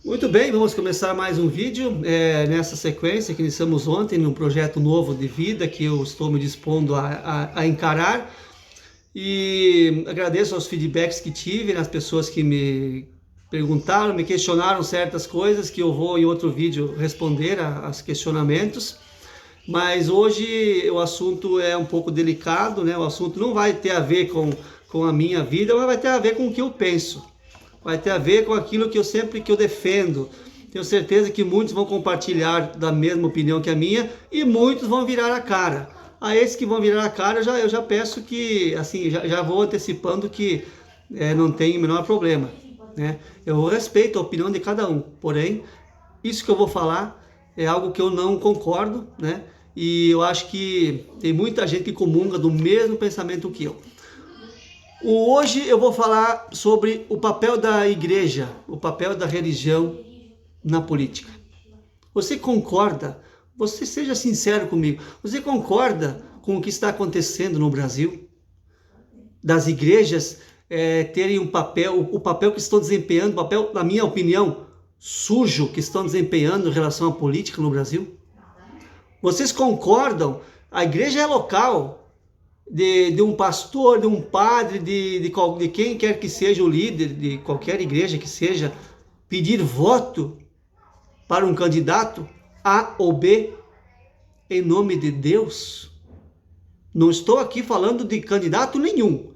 Muito bem, vamos começar mais um vídeo nessa sequência que iniciamos ontem, num projeto novo de vida que eu estou me dispondo a encarar. E agradeço aos feedbacks que tive, as pessoas que me perguntaram, me questionaram certas coisas que eu vou em outro vídeo responder aos questionamentos. Mas hoje o assunto é um pouco delicado, né? O assunto não vai ter a ver com a minha vida, mas vai ter a ver com o que eu penso. Vai ter a ver com aquilo que eu defendo. Tenho certeza que muitos vão compartilhar da mesma opinião que a minha e muitos vão virar a cara. A esses que vão virar a cara, eu já peço que, assim, já vou antecipando que não tem o menor problema, né? Eu respeito a opinião de cada um, porém, isso que eu vou falar é algo que eu não concordo, né? E eu acho que tem muita gente que comunga do mesmo pensamento que eu. Hoje eu vou falar sobre o papel da igreja, o papel da religião na política. Você concorda? Você seja sincero comigo. Você concorda com o que está acontecendo no Brasil? Das igrejas terem um papel, o papel que estão desempenhando, o papel, na minha opinião, sujo que estão desempenhando em relação à política no Brasil? Vocês concordam? A igreja é local. De um pastor, de um padre, de quem quer que seja o líder de qualquer igreja que seja, pedir voto para um candidato A ou B em nome de Deus? Não estou aqui falando de candidato nenhum.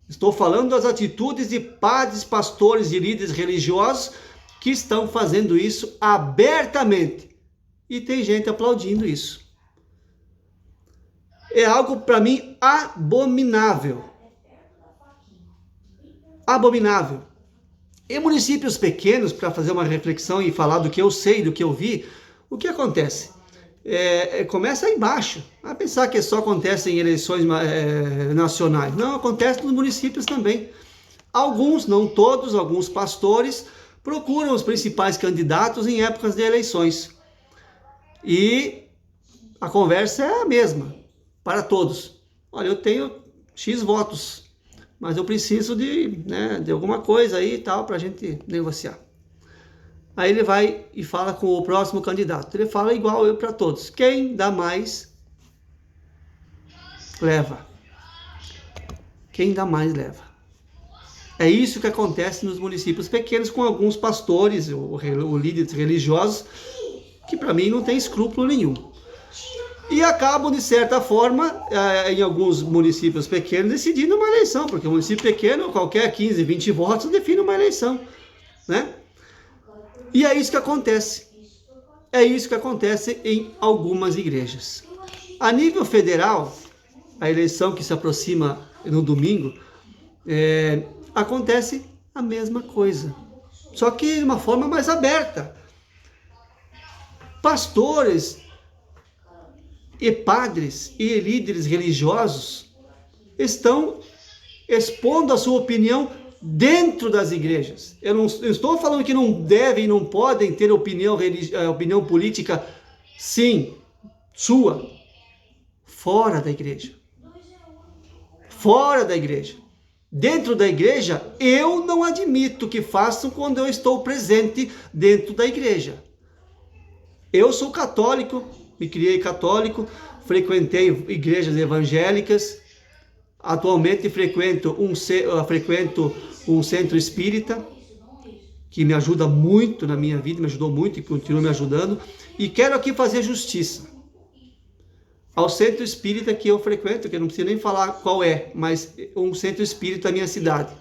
Estou falando das atitudes de padres, pastores e líderes religiosos que estão fazendo isso abertamente. E tem gente aplaudindo isso. É algo para mim abominável. Abominável. Em municípios pequenos, para fazer uma reflexão e falar do que eu sei, do que eu vi, o que acontece? Começa aí embaixo. A pensar que só acontece em eleições nacionais. Não, acontece nos municípios também. Alguns, não todos, alguns pastores procuram os principais candidatos em épocas de eleições. E a conversa é a mesma para todos. Olha, eu tenho X votos, mas eu preciso de alguma coisa aí e tal para a gente negociar. Aí ele vai e fala com o próximo candidato. Ele fala igual eu para todos. Quem dá mais, leva. Quem dá mais, leva. É isso que acontece nos municípios pequenos com alguns pastores ou líderes religiosos que para mim não tem escrúpulo nenhum. E acabam, de certa forma, em alguns municípios pequenos, decidindo uma eleição, porque o município pequeno, qualquer 15, 20 votos, define uma eleição, né? E é isso que acontece. É isso que acontece em algumas igrejas. A nível federal, a eleição que se aproxima no domingo, acontece a mesma coisa, só que de uma forma mais aberta. Pastores e padres e líderes religiosos estão expondo a sua opinião dentro das igrejas. Eu não estou falando que não devem e não podem ter opinião política, sim, sua, fora da igreja. Fora da igreja. Dentro da igreja, eu não admito que façam quando eu estou presente dentro da igreja. Eu sou católico, me criei católico, frequentei igrejas evangélicas, atualmente frequento um centro espírita, que me ajuda muito na minha vida, me ajudou muito e continua me ajudando, e quero aqui fazer justiça ao centro espírita que eu frequento, que eu não preciso nem falar qual é, mas um centro espírita da minha cidade.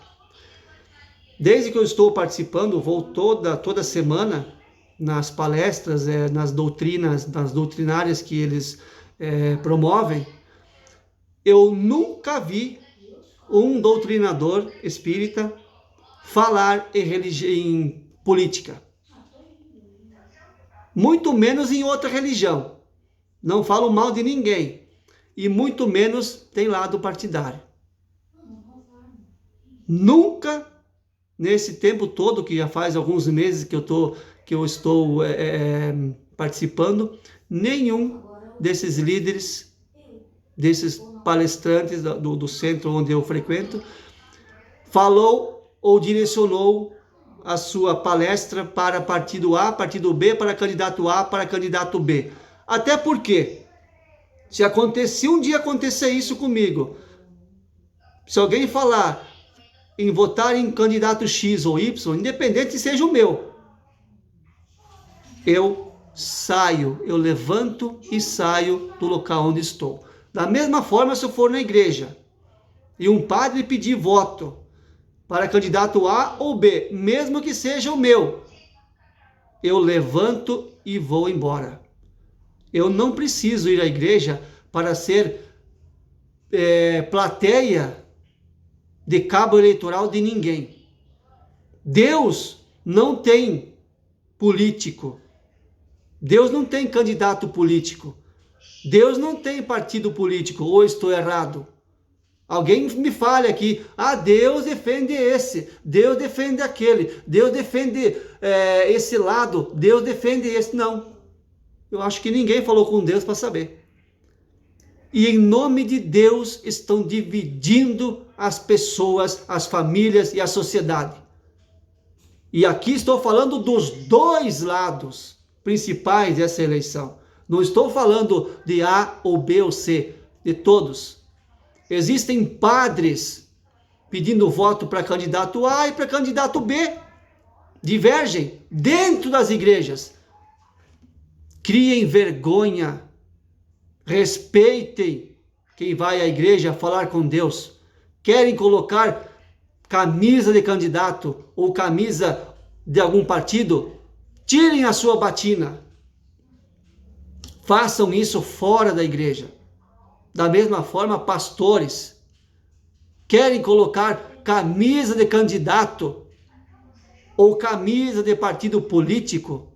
Desde que eu estou participando, vou toda semana nas palestras, nas doutrinárias que eles promovem, eu nunca vi um doutrinador espírita falar em política. Muito menos em outra religião. Não falo mal de ninguém. E muito menos tem lado partidário. Nunca, nesse tempo todo, que já faz alguns meses que eu estou participando, nenhum desses líderes, desses palestrantes do centro onde eu frequento, falou ou direcionou a sua palestra para partido A, partido B, para candidato A, para candidato B. Até porque, se um dia acontecer isso comigo, se alguém falar em votar em candidato X ou Y, independente se seja o meu, eu saio, eu levanto e saio do local onde estou. Da mesma forma, se eu for na igreja e um padre pedir voto para candidato A ou B, mesmo que seja o meu, eu levanto e vou embora. Eu não preciso ir à igreja para ser plateia de cabo eleitoral de ninguém. Deus não tem político. Deus não tem candidato político. Deus não tem partido político. Ou estou errado? Alguém me fale aqui, Deus defende esse, Deus defende aquele, Deus defende esse lado, Deus defende esse. Não, eu acho que ninguém falou com Deus para saber. E em nome de Deus estão dividindo as pessoas, as famílias e a sociedade. E aqui estou falando dos dois lados principais dessa eleição. Não estou falando de A ou B ou C, de todos. Existem padres pedindo voto para candidato A e para candidato B. Divergem dentro das igrejas. Criem vergonha. Respeitem quem vai à igreja falar com Deus. Querem colocar camisa de candidato ou camisa de algum partido? Tirem a sua batina. Façam isso fora da igreja. Da mesma forma, pastores querem colocar camisa de candidato ou camisa de partido político.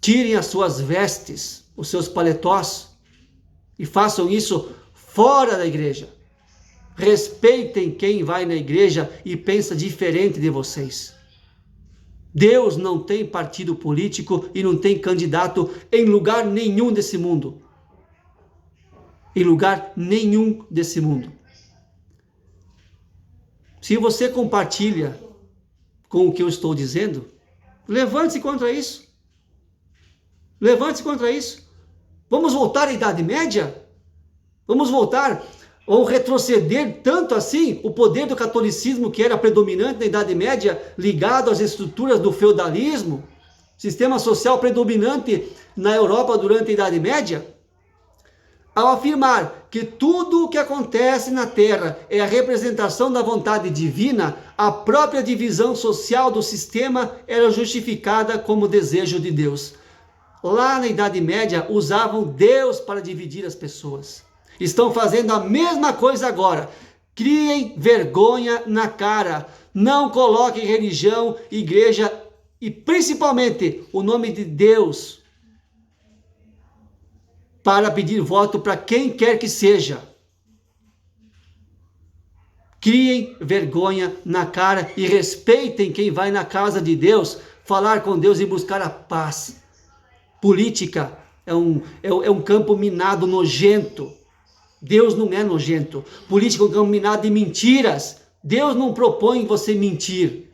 Tirem as suas vestes, os seus paletós e façam isso fora da igreja. Respeitem quem vai na igreja e pensa diferente de vocês. Deus não tem partido político e não tem candidato em lugar nenhum desse mundo. Em lugar nenhum desse mundo. Se você compartilha com o que eu estou dizendo, levante-se contra isso. Levante-se contra isso. Vamos voltar à Idade Média? Vamos voltar ou retroceder tanto assim o poder do catolicismo que era predominante na Idade Média, ligado às estruturas do feudalismo, sistema social predominante na Europa durante a Idade Média? Ao afirmar que tudo o que acontece na Terra é a representação da vontade divina, a própria divisão social do sistema era justificada como desejo de Deus. Lá na Idade Média, usavam Deus para dividir as pessoas. Estão fazendo a mesma coisa agora. Criem vergonha na cara. Não coloquem religião, igreja e principalmente o nome de Deus para pedir voto para quem quer que seja. Criem vergonha na cara e respeitem quem vai na casa de Deus falar com Deus e buscar a paz. Política é um campo minado nojento. Deus não é nojento. Política é um campo minado de mentiras. Deus não propõe você mentir.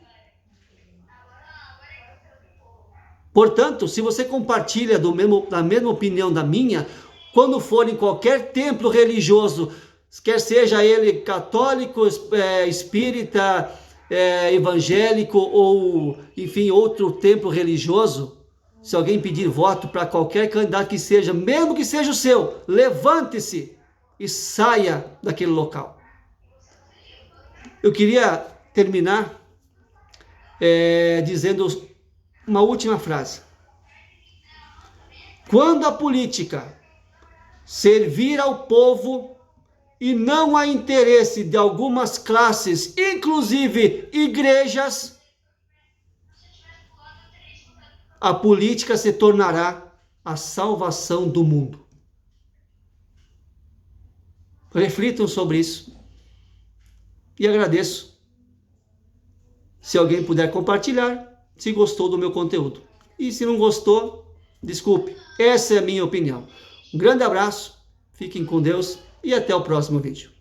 Portanto, se você compartilha da mesma opinião da minha, quando for em qualquer templo religioso, quer seja ele católico, espírita, evangélico ou, enfim, outro templo religioso, se alguém pedir voto para qualquer candidato que seja, mesmo que seja o seu, levante-se e saia daquele local. Eu queria terminar dizendo uma última frase. Quando a política servir ao povo e não a interesse de algumas classes, inclusive igrejas, a política se tornará a salvação do mundo. Reflitam sobre isso. E agradeço se alguém puder compartilhar, se gostou do meu conteúdo. E se não gostou, desculpe. Essa é a minha opinião. Um grande abraço, fiquem com Deus e até o próximo vídeo.